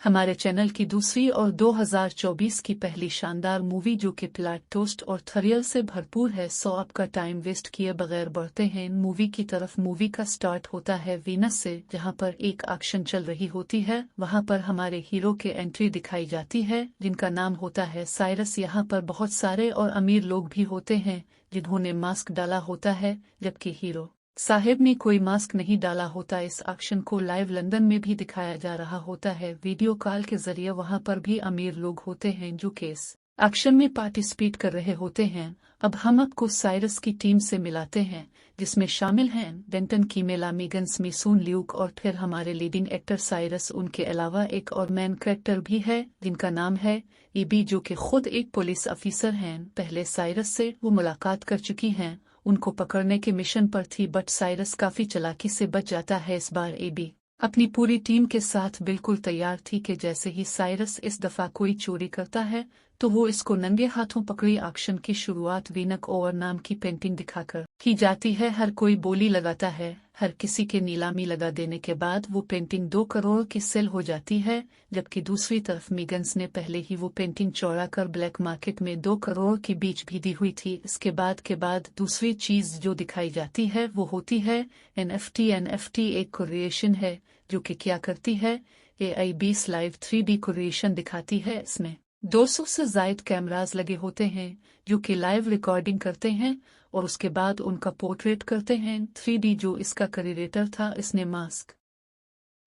हमारे चैनल की दूसरी और 2024 की पहली शानदार मूवी जो कि प्लॉट ट्विस्ट और थ्रिल से भरपूर है। सो आपका टाइम वेस्ट किए बगैर बढ़ते हैं मूवी की तरफ। मूवी का स्टार्ट होता है वीनस से, जहां पर एक एक्शन चल रही होती है। वहां पर हमारे हीरो के एंट्री दिखाई जाती है जिनका नाम होता है साइरस। यहाँ पर बहुत सारे और अमीर लोग भी होते हैं जिन्होंने मास्क डाला होता है, जबकि हीरो साहिब ने कोई मास्क नहीं डाला होता। इस एक्शन को लाइव लंदन में भी दिखाया जा रहा होता है वीडियो कॉल के जरिए। वहां पर भी अमीर लोग होते हैं जो कि इस एक्शन में पार्टिसिपेट कर रहे होते हैं। अब हम आपको साइरस की टीम से मिलाते हैं जिसमें शामिल हैं डेंटन कीमेला, मीगन स्मिसून, ल्यूक और फिर हमारे लीडिंग एक्टर साइरस। उनके अलावा एक और मैन कैरेक्टर भी है जिनका नाम है ईबी, जो कि खुद एक पुलिस अफिसर हैं। पहले साइरस से वो मुलाकात कर चुकी हैं, उनको पकड़ने के मिशन पर थी, बट साइरस काफी चालाकी से बच जाता है। इस बार एबी अपनी पूरी टीम के साथ बिल्कुल तैयार थी कि जैसे ही साइरस इस दफा कोई चोरी करता है तो वो इसको नंगे हाथों पकड़ी। एक्शन की शुरुआत वीनक ओवर नाम की पेंटिंग दिखाकर की जाती है। हर कोई बोली लगाता है, हर किसी के नीलामी लगा देने के बाद वो पेंटिंग 2 करोड़ की सेल हो जाती है। जबकि दूसरी तरफ मीगन्स ने पहले ही वो पेंटिंग चौड़ा कर ब्लैक मार्केट में 2 करोड़ की बीच भी दी हुई थी। इसके बाद दूसरी चीज जो दिखाई जाती है वो होती है NFT। NFT एक क्रिएशन है जो कि क्या करती है, AI 20 लाइव 3D क्रिएशन दिखाती है। इसमें 200 से ज्यादा कैमरास लगे होते हैं जो कि लाइव रिकॉर्डिंग करते हैं और उसके बाद उनका पोर्ट्रेट करते हैं 3D। जो इसका क्रिएटर था, इसने मास्क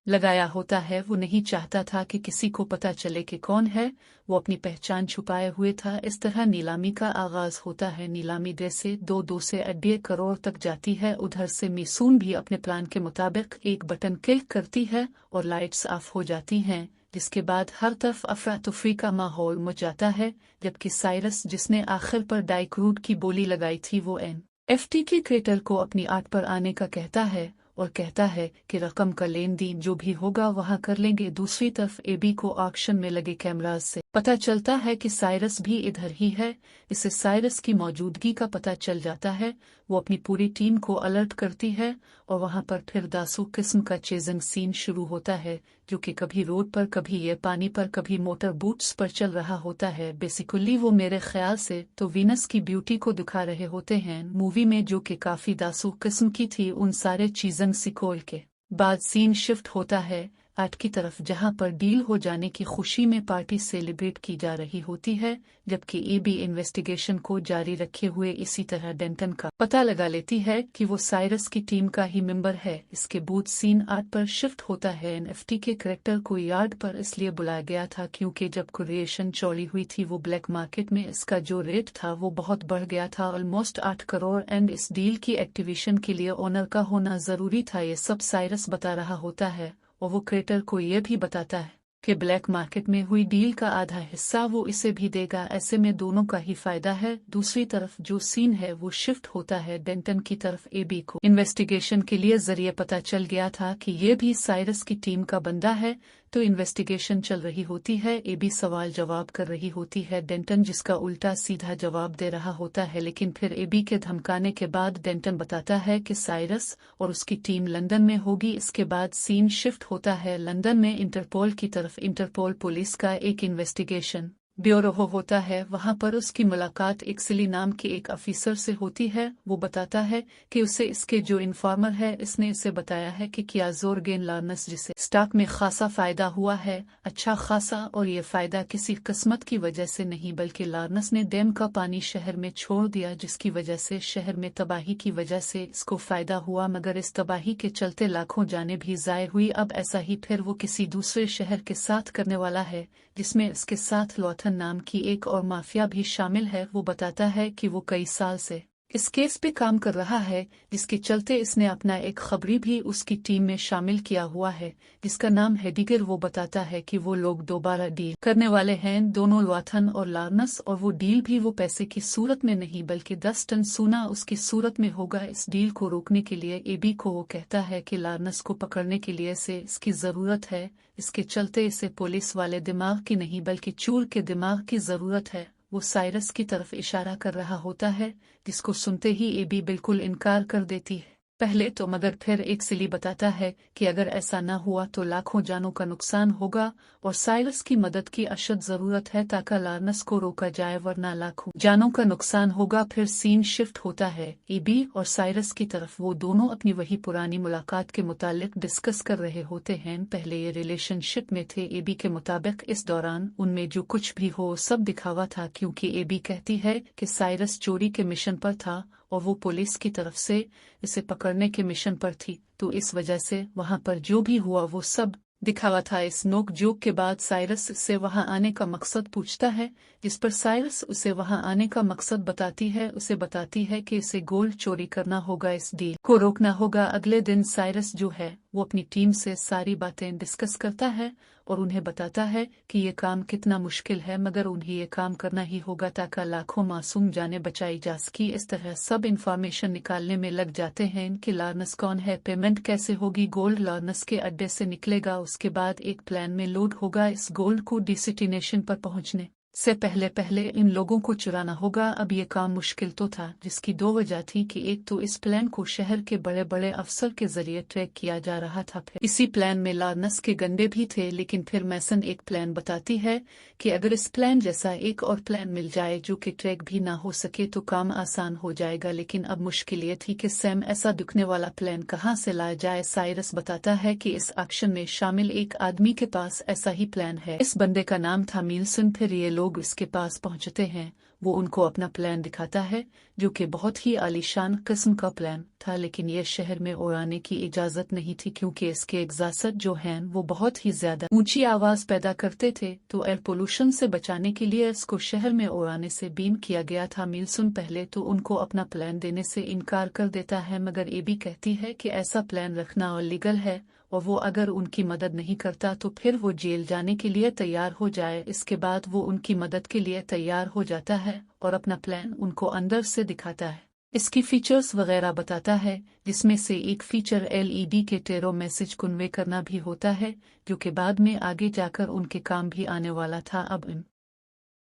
लगाया होता है। वो नहीं चाहता था कि किसी को पता चले कि कौन है, वो अपनी पहचान छुपाए हुए था। इस तरह नीलामी का आगाज होता है। नीलामी से 2 से 1.5 करोड़ तक जाती है। उधर से मिसून भी अपने प्लान के मुताबिक एक बटन क्लिक करती है और लाइट्स ऑफ हो जाती हैं, जिसके बाद हर तरफ अफरा तफरी का माहौल मच जाता है। जबकि साइरस, जिसने आखिर पर डाइक्रूड की बोली लगाई थी, वो NFT के क्रिएटर को अपनी आर्ट पर आने का कहता है और कहता है कि रकम का लेन देन जो भी होगा वहां कर लेंगे। दूसरी तरफ एबी को ऑक्शन में लगे कैमरास से पता चलता है कि साइरस भी इधर ही है। इससे साइरस की मौजूदगी का पता चल जाता है। वो अपनी पूरी टीम को अलर्ट करती है और वहां पर फिर दासू किस्म का चेजिंग सीन शुरू होता है, जो कि कभी रोड पर, कभी ये पानी पर, कभी मोटर बोट्स पर चल रहा होता है। बेसिकली वो मेरे ख्याल से तो वीनस की ब्यूटी को दिखा रहे होते हैं मूवी में, जो कि काफी दासू किस्म की थी। उन सारे चीजंग सिकोल के बाद सीन शिफ्ट होता है आर्ट की तरफ, जहां पर डील हो जाने की खुशी में पार्टी सेलिब्रेट की जा रही होती है। जबकि एबी इन्वेस्टिगेशन को जारी रखे हुए इसी तरह डेंटन का पता लगा लेती है कि वो साइरस की टीम का ही मेंबर है। इसके बाद सीन आर्ट पर शिफ्ट होता है। NFT के कैरेक्टर को यार्ड पर इसलिए बुलाया गया था क्योंकि जब क्रिएशन चौड़ी हुई थी वो ब्लैक मार्केट में इसका जो रेट था वो बहुत बढ़ गया था, ऑलमोस्ट 8 करोड़। एंड इस डील की एक्टिवेशन के लिए ओनर का होना जरूरी था। ये सब साइरस बता रहा होता है और वो क्रिएटर को ये भी बताता है कि ब्लैक मार्केट में हुई डील का आधा हिस्सा वो इसे भी देगा। ऐसे में दोनों का ही फायदा है। दूसरी तरफ जो सीन है वो शिफ्ट होता है डेंटन की तरफ। एबी को इन्वेस्टिगेशन के लिए जरिए पता चल गया था कि ये भी साइरस की टीम का बंदा है, तो इन्वेस्टिगेशन चल रही होती है। एबी सवाल जवाब कर रही होती है डेंटन जिसका उल्टा सीधा जवाब दे रहा होता है, लेकिन फिर एबी के धमकाने के बाद डेंटन बताता है कि साइरस और उसकी टीम लंदन में होगी। इसके बाद सीन शिफ्ट होता है लंदन में इंटरपोल की तरफ। इंटरपोल पुलिस का एक इन्वेस्टिगेशन ब्यूरो होता है। वहां पर उसकी मुलाकात एक सिली नाम के एक अफिसर से होती है। वो बताता है कि उसे इसके जो इन्फॉर्मर है इसने इसे बताया है कि क्या जोरगेन लार्नस, जिसे स्टॉक में खासा फायदा हुआ है, अच्छा खासा, और ये फायदा किसी किस्मत की वजह से नहीं बल्कि लार्नस ने डैम का पानी शहर में छोड़ दिया, जिसकी वजह से शहर में तबाही की वजह से इसको फायदा हुआ। मगर इस तबाही के चलते लाखों जानें भी जाय हुई। अब ऐसा ही फिर वो किसी दूसरे शहर के साथ करने वाला है जिसमें इसके साथ लॉथन नाम की एक और माफिया भी शामिल है। वो बताता है कि वो कई साल से इस केस पे काम कर रहा है, जिसके चलते इसने अपना एक खबरी भी उसकी टीम में शामिल किया हुआ है जिसका नाम है डिगर। वो बताता है कि वो लोग दोबारा डील करने वाले हैं, दोनों लॉथन और लार्नस, और वो डील भी वो पैसे की सूरत में नहीं बल्कि 10 टन सोना उसकी सूरत में होगा। इस डील को रोकने के लिए एबी को वो कहता है कि लार्नस को पकड़ने के लिए से इसकी जरूरत है। इसके चलते इसे पुलिस वाले दिमाग की नहीं बल्कि चूर के दिमाग की जरूरत है। वो साइरस की तरफ इशारा कर रहा होता है, जिसको सुनते ही एबी बिल्कुल इनकार कर देती है। पहले तो मगर फिर एक सिली बताता है कि अगर ऐसा न हुआ तो लाखों जानों का नुकसान होगा और साइरस की मदद की अशद जरूरत है ताकि लार्नस को रोका जाए वरना लाखों जानों का नुकसान होगा। फिर सीन शिफ्ट होता है एबी और साइरस की तरफ। वो दोनों अपनी वही पुरानी मुलाकात के मुतालिक डिस्कस कर रहे होते हैं। पहले ये रिलेशनशिप में थे। एबी के मुताबिक इस दौरान उनमें जो कुछ भी हो सब दिखावा था, क्योंकि एबी कहती है कि साइरस चोरी के मिशन पर था और वो पुलिस की तरफ से इसे पकड़ने के मिशन पर थी, तो इस वजह से वहां पर जो भी हुआ वो सब दिखावा था। इस नोक जोक के बाद साइरस से वहां आने का मकसद पूछता है, जिस पर साइरस उसे वहां आने का मकसद बताती है। उसे बताती है कि इसे गोल्ड चोरी करना होगा, इस डील को रोकना होगा। अगले दिन साइरस जो है वो अपनी टीम से सारी बातें डिस्कस करता है और उन्हें बताता है कि ये काम कितना मुश्किल है, मगर उन्हें ये काम करना ही होगा ताकि लाखों मासूम जानें बचाई जा सकी। इस तरह सब इंफॉर्मेशन निकालने में लग जाते हैं कि लार्नस कौन है, पेमेंट कैसे होगी, गोल्ड लार्नस के अड्डे से निकलेगा, उसके बाद एक प्लान में लोड होगा। इस गोल्ड को डेस्टिनेशन पर पहुंचने से पहले पहले इन लोगों को चुराना होगा। अब ये काम मुश्किल तो था, जिसकी दो वजह थी कि एक तो इस प्लान को शहर के बड़े बड़े अफसर के जरिए ट्रैक किया जा रहा था, फिर इसी प्लान में लार्नस के गंडे भी थे। लेकिन फिर मैसन एक प्लान बताती है कि अगर इस प्लान जैसा एक और प्लान मिल जाए जो कि ट्रैक भी ना हो सके तो काम आसान हो जाएगा। लेकिन अब मुश्किल ये थी कि सैम ऐसा दिखने वाला प्लान कहाँ से लाया जाए। साइरस बताता है कि इस एक्शन में शामिल एक आदमी के पास ऐसा ही प्लान है। इस बंदे का नाम था मिल्सन। फिर ये लोग इसके पास पहुंचते हैं। वो उनको अपना प्लान दिखाता है जो कि बहुत ही आलीशान किस्म का प्लान था, लेकिन ये शहर में उड़ाने की इजाजत नहीं थी क्योंकि इसके एग्जास्ट जो हैं वो बहुत ही ज्यादा ऊंची आवाज पैदा करते थे, तो एयर पोल्यूशन से बचाने के लिए इसको शहर में उड़ाने से बीन किया गया था। मिल्सन पहले तो उनको अपना प्लान देने से इनकार कर देता है, मगर एबी कहती है कि ऐसा प्लान रखना इलीगल है और वो अगर उनकी मदद नहीं करता तो फिर वो जेल जाने के लिए तैयार हो जाए। इसके बाद वो उनकी मदद के लिए तैयार हो जाता है और अपना प्लान उनको अंदर से दिखाता है, इसकी फीचर्स वगैरह बताता है, जिसमें से एक फीचर LED के टेरो मैसेज कन्वे करना भी होता है, जो कि बाद में आगे जाकर उनके काम भी आने वाला था। अब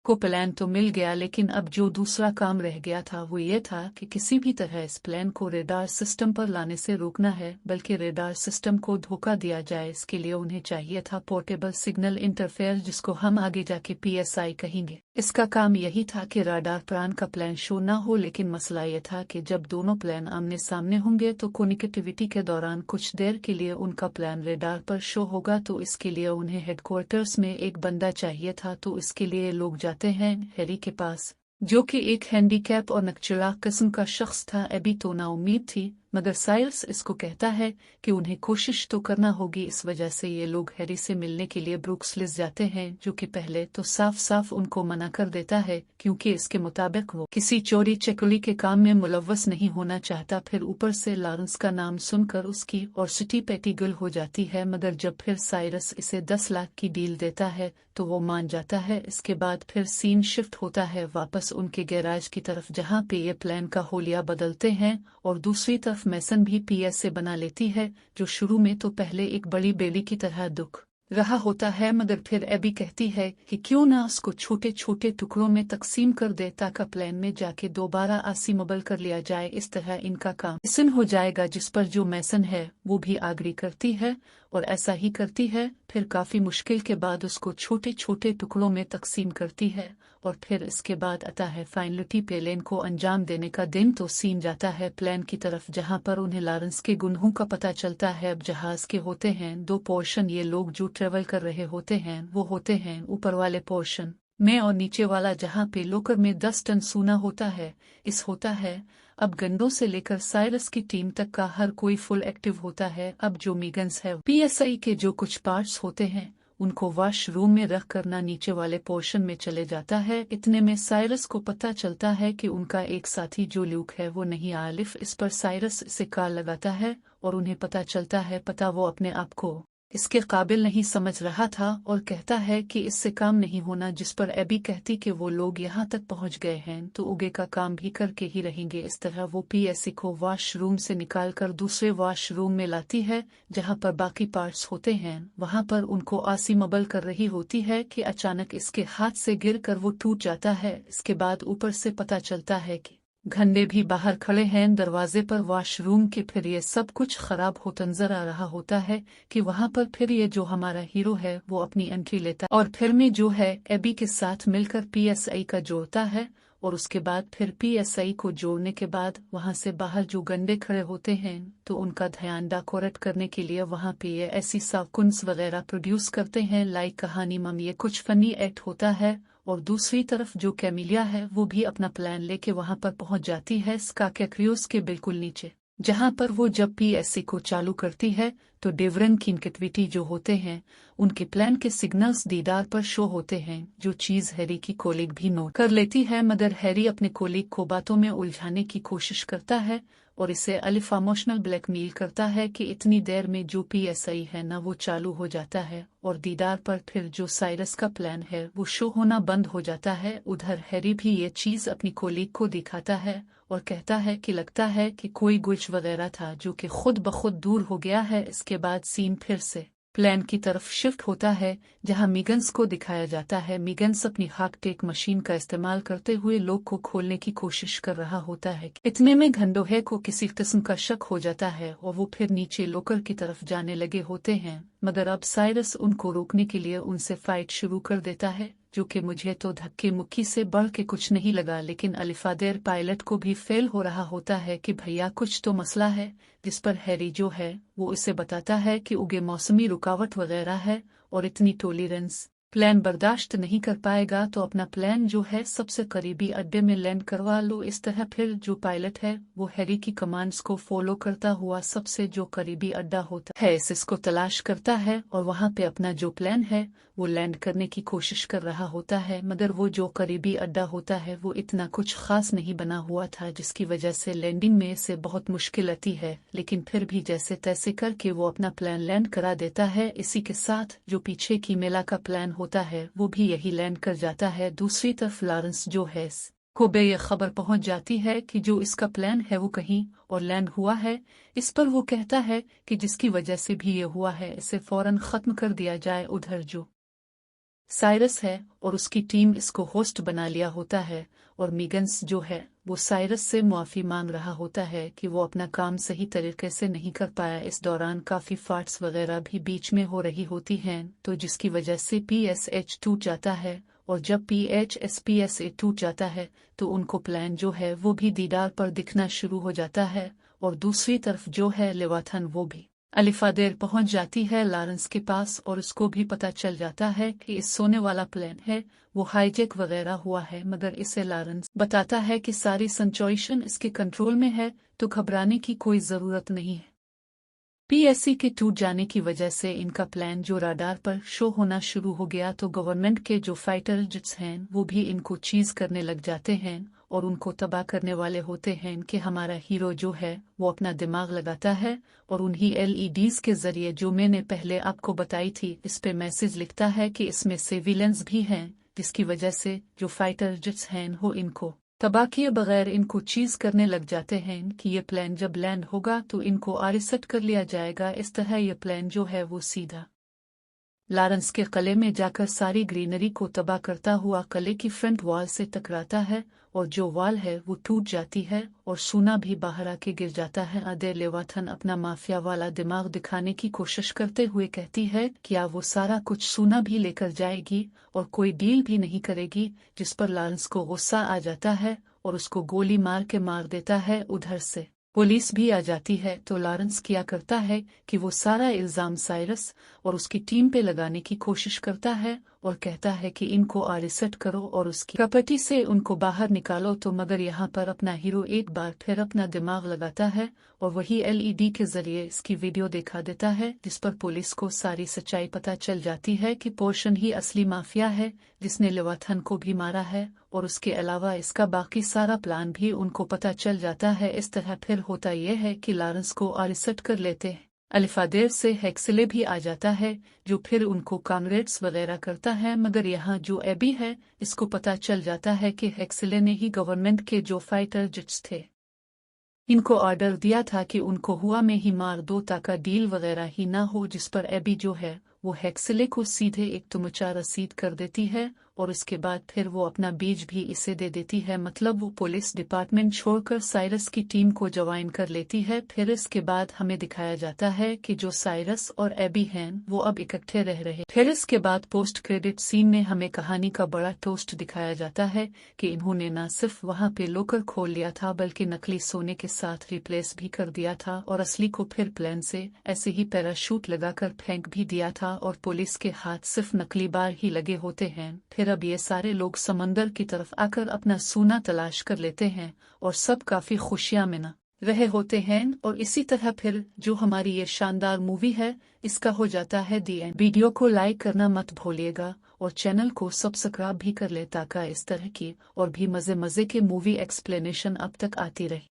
को प्लान तो मिल गया, लेकिन अब जो दूसरा काम रह गया था वो ये था कि किसी भी तरह इस प्लान को रेडार सिस्टम पर लाने से रोकना है, बल्कि रेडार सिस्टम को धोखा दिया जाए। इसके लिए उन्हें चाहिए था पोर्टेबल सिग्नल इंटरफेयर, जिसको हम आगे जाके PSI कहेंगे। इसका काम यही था कि राडार प्लान का प्लान शो ना हो, लेकिन मसला ये था कि जब दोनों प्लान आमने सामने होंगे तो कनेक्टिविटी के दौरान कुछ देर के लिए उनका प्लान रेडार पर शो होगा, तो इसके लिए उन्हें हेडक्वार्टर्स में एक बंदा चाहिए था। तो इसके लिए लोग जाते हैं हैरी के पास, जो कि एक हैंडीकैप और नकचरा किस्म का शख्स था। एबी तो नाउम्मीद थी, मगर साइरस इसको कहता है कि उन्हें कोशिश तो करना होगी। इस वजह से ये लोग हैरी से मिलने के लिए ब्रुक्सलिस जाते हैं, जो कि पहले तो साफ साफ उनको मना कर देता है क्योंकि इसके मुताबिक वो किसी चोरी चकोरी के काम में मुलव्वस नहीं होना चाहता। फिर ऊपर से लॉरेंस का नाम सुनकर उसकी और सिटी पेटीगल हो जाती है, मगर जब फिर साइरस इसे 10 लाख की डील देता है तो वो मान जाता है। इसके बाद फिर सीन शिफ्ट होता है वापस उनके गैराज की तरफ, जहाँ पे ये प्लान का होलिया बदलते हैं और दूसरी तरफ मैसन भी PSA बना लेती है, जो शुरू में तो पहले एक बड़ी बेली की तरह दुख रहा होता है, मगर फिर एबी कहती है कि क्यों ना उसको छोटे छोटे टुकड़ों में तकसीम कर दे ताकि प्लान में जाके दोबारा आसिमबल कर लिया जाए। इस तरह इनका काम आसान हो जाएगा, जिस पर जो मैसन है वो भी आग्री करती है और ऐसा ही करती है। फिर काफी मुश्किल के बाद उसको छोटे छोटे टुकड़ों में तकसीम करती है और फिर इसके बाद आता है फाइनलिटी प्लान को अंजाम देने का दिन। तो सीन जाता है प्लान की तरफ, जहां पर उन्हें लॉरेंस के गुनहों का पता चलता है। अब जहाज के होते हैं 2 पोर्शन, ये लोग जो ट्रेवल कर रहे होते हैं वो होते हैं ऊपर वाले पोर्शन में और नीचे वाला जहां पे लोकर में 10 टन सोना होता है। इस होता है अब गंदों से लेकर साइरस की टीम तक का हर कोई फुल एक्टिव होता है। अब जो मिगन्स है PSI के जो कुछ पार्ट्स होते हैं उनको वॉशरूम में रख कर ना नीचे वाले पोर्शन में चले जाता है। इतने में साइरस को पता चलता है कि उनका एक साथी जो ल्यूक है वो नहीं आलिफ। इस पर साइरस से कार लगाता है और उन्हें पता चलता है पता वो अपने आप को इसके काबिल नहीं समझ रहा था और कहता है कि इससे काम नहीं होना, जिस पर एबी कहती कि वो लोग यहाँ तक पहुँच गए हैं तो उगे का काम भी करके ही रहेंगे। इस तरह वो PSI को वॉशरूम से निकाल कर दूसरे वॉशरूम में लाती है जहाँ पर बाकी पार्ट्स होते हैं। वहाँ पर उनको आसिमबल कर रही होती है कि अचानक इसके हाथ से गिर कर वो टूट जाता है। इसके बाद ऊपर से पता चलता है कि घंटे भी बाहर खड़े हैं दरवाजे पर वॉशरूम के। फिर ये सब कुछ खराब होता नजर आ रहा होता है कि वहां पर फिर ये जो हमारा हीरो है वो अपनी एंट्री लेता है और फिर में जो है एबी के साथ मिलकर पीएसआई का जोड़ता है। और उसके बाद फिर पीएसआई को जोड़ने के बाद वहां से बाहर जो गंडे खड़े होते हैं तो उनका ध्यान डेकोरेट करने के लिए वहां पे ये ऐसी साकुन्स वगैरह प्रोड्यूस करते हैं लाइक कहानी मम। ये कुछ फनी एक्ट होता है। और दूसरी तरफ जो कैमिलिया है वो भी अपना प्लान लेके वहां पर पहुंच जाती है स्का के क्रियोस के बिल्कुल नीचे, जहां पर वो जब पीएससी को चालू करती है तो डेवरन की इनकेटिविटी जो होते हैं उनके प्लान के सिग्नल्स दीदार पर शो होते हैं, जो चीज हैरी की कोलीग भी नोट कर लेती है। मगर हैरी अपने कोलीग को बातों में उलझाने की कोशिश करता है और इसे अलिफ इमोशनल ब्लैकमेल करता है कि इतनी देर में जो पीएसआई है ना वो चालू हो जाता है और दीदार पर फिर जो साइरस का प्लान है वो शो होना बंद हो जाता है। उधर हैरी भी ये चीज अपनी कोलीग को दिखाता है और कहता है कि लगता है कि कोई गुच वगैरह था जो कि खुद ब खुद दूर हो गया है। इसके बाद सीन फिर से प्लान की तरफ शिफ्ट होता है जहां मिगन्स को दिखाया जाता है। मिगन्स अपनी हार्ट टेक मशीन का इस्तेमाल करते हुए लोग को खोलने की कोशिश कर रहा होता है। इतने में घंडोहे को किसी किस्म का शक हो जाता है और वो फिर नीचे लोकर की तरफ जाने लगे होते हैं। मगर अब साइरस उनको रोकने के लिए उनसे फाइट शुरू कर देता है, जो कि मुझे तो धक्के मुक्की से बढ़ के कुछ नहीं लगा। लेकिन अलिफादेर पायलट को भी फेल हो रहा होता है कि भैया कुछ तो मसला है, जिस पर हैरी जो है वो इसे बताता है कि उगे मौसमी रुकावट वगैरह है और इतनी टॉलरेंस प्लान बर्दाश्त नहीं कर पाएगा तो अपना प्लान जो है सबसे करीबी अड्डे में लैंड करवा लो। इस तरह फिर जो पायलट है वो हैरी की कमांड्स को फॉलो करता हुआ सबसे जो करीबी अड्डा होता है इसको तलाश करता है और वहां पे अपना जो प्लान है वो लैंड करने की कोशिश कर रहा होता है। मगर वो जो करीबी अड्डा होता है वो इतना कुछ खास नहीं बना हुआ था, जिसकी वजह से लैंडिंग में से बहुत मुश्किल आती है। लेकिन फिर भी जैसे तैसे करके वो अपना प्लान लैंड करा देता है। इसी के साथ जो पीछे की मेला का प्लान होता है वो भी यही लैंड कर जाता है। दूसरी तरफ लॉरेंस जो है को बे ये खबर पहुंच जाती है कि जो इसका प्लान है वो कहीं और लैंड हुआ है। इस पर वो कहता है कि जिसकी वजह से भी ये हुआ है इसे फौरन खत्म कर दिया जाए। उधर जो साइरस है और उसकी टीम इसको होस्ट बना लिया होता है और मिगन्स जो है वो साइरस से माफी मांग रहा होता है कि वो अपना काम सही तरीके से नहीं कर पाया। इस दौरान काफी फाइट्स वगैरह भी बीच में हो रही होती हैं, तो जिसकी वजह से पीएसएच टूट जाता है। और जब पीएचएसपीएसए टूट जाता है तो उनको प्लान जो है वो भी दीदार पर दिखना शुरू हो जाता है। और दूसरी तरफ जो है लेवाथन वो भी अलिफादेर पहुंच जाती है लॉरेंस के पास और उसको भी पता चल जाता है कि इस सोने वाला प्लान है वो हाईजैक वगैरह हुआ है। मगर इसे लॉरेंस बताता है कि सारी सिचुएशन इसके कंट्रोल में है तो घबराने की कोई जरूरत नहीं है। पीएससी के टूट जाने की वजह से इनका प्लान जो राडार पर शो होना शुरू हो गया तो गवर्नमेंट के जो फाइटर जेट्स हैं वो भी इनको चीज करने लग जाते हैं और उनको तबाह करने वाले होते हैं कि हमारा हीरो जो है वो अपना दिमाग लगाता है और उन्हीं एलईडीज के जरिए जो मैंने पहले आपको बताई थी इस पे मैसेज लिखता है कि इसमें से विलेंस भी हैं, जिसकी वजह से जो फाइटर जेट्स हैं वो इनको तबाह किए बगैर इनको चीज करने लग जाते हैं कि ये प्लान जब लैंड होगा तो इनको आरिसट कर लिया जाएगा। इस तरह ये प्लान जो है वो सीधा लॉरेंस के किले में जाकर सारी ग्रीनरी को तबाह करता हुआ किले की फ्रंट वॉल से टकराता है और जो वॉल है वो टूट जाती है और सूना भी बाहर आके गिर जाता है। अदे लेवाथन अपना माफिया वाला दिमाग दिखाने की कोशिश करते हुए कहती है क्या वो सारा कुछ सूना भी लेकर जाएगी और कोई डील भी नहीं करेगी, जिस पर लॉरेंस को गुस्सा आ जाता है और उसको गोली मार के मार देता है। उधर से पुलिस भी आ जाती है तो लॉरेंस क्या करता है कि वो सारा इल्जाम साइरस और उसकी टीम पे लगाने की कोशिश करता है और कहता है कि इनको आरिसट करो और उसकी प्रॉपर्टी से उनको बाहर निकालो। तो मगर यहाँ पर अपना हीरो एक बार फिर अपना दिमाग लगाता है और वही एलईडी के जरिए इसकी वीडियो दिखा देता है, जिस पर पुलिस को सारी सच्चाई पता चल जाती है कि पोर्शन ही असली माफिया है जिसने लेवाथन को भी मारा है और उसके अलावा इसका बाकी सारा प्लान भी उनको पता चल जाता है। इस तरह फिर होता यह है कि लॉरेंस को आरिसट कर लेते हैं। अलिफादेर से हेक्सले भी आ जाता है जो फिर उनको कांग्रेट्स वगैरह करता है। मगर यहाँ जो एबी है इसको पता चल जाता है कि हेक्सले ने ही गवर्नमेंट के जो फाइटर जेट्स थे इनको ऑर्डर दिया था कि उनको हुआ में ही मार दो ताकि डील वगैरह ही ना हो, जिस पर एबी जो है वो हेक्सले को सीधे एक तुमचा रसीद कर देती है और उसके बाद फिर वो अपना बीज भी इसे दे देती है, मतलब वो पुलिस डिपार्टमेंट छोड़कर साइरस की टीम को ज्वाइन कर लेती है। फिर इसके बाद हमें दिखाया जाता है कि जो साइरस और एबी हैं वो अब इकट्ठे रह रहे। फिर इसके बाद पोस्ट क्रेडिट सीन में हमें कहानी का बड़ा टोस्ट दिखाया जाता है कि इन्होंने न सिर्फ वहाँ पे लोकर खोल लिया था बल्कि नकली सोने के साथ रिप्लेस भी कर दिया था और असली को फिर प्लेन से ऐसे ही पैराशूट लगाकर फेंक भी दिया था और पुलिस के हाथ सिर्फ नकली बार ही लगे होते हैं। फिर अब ये सारे लोग समंदर की तरफ आकर अपना सोना तलाश कर लेते हैं और सब काफी खुशियां मना रहे होते हैं। और इसी तरह फिर जो हमारी ये शानदार मूवी है इसका हो जाता है दी एंड। वीडियो को लाइक करना मत भूलिएगा और चैनल को सब्सक्राइब भी कर ले ताकि इस तरह की और भी मजे मजे के मूवी एक्सप्लेनेशन अब तक आती रहे।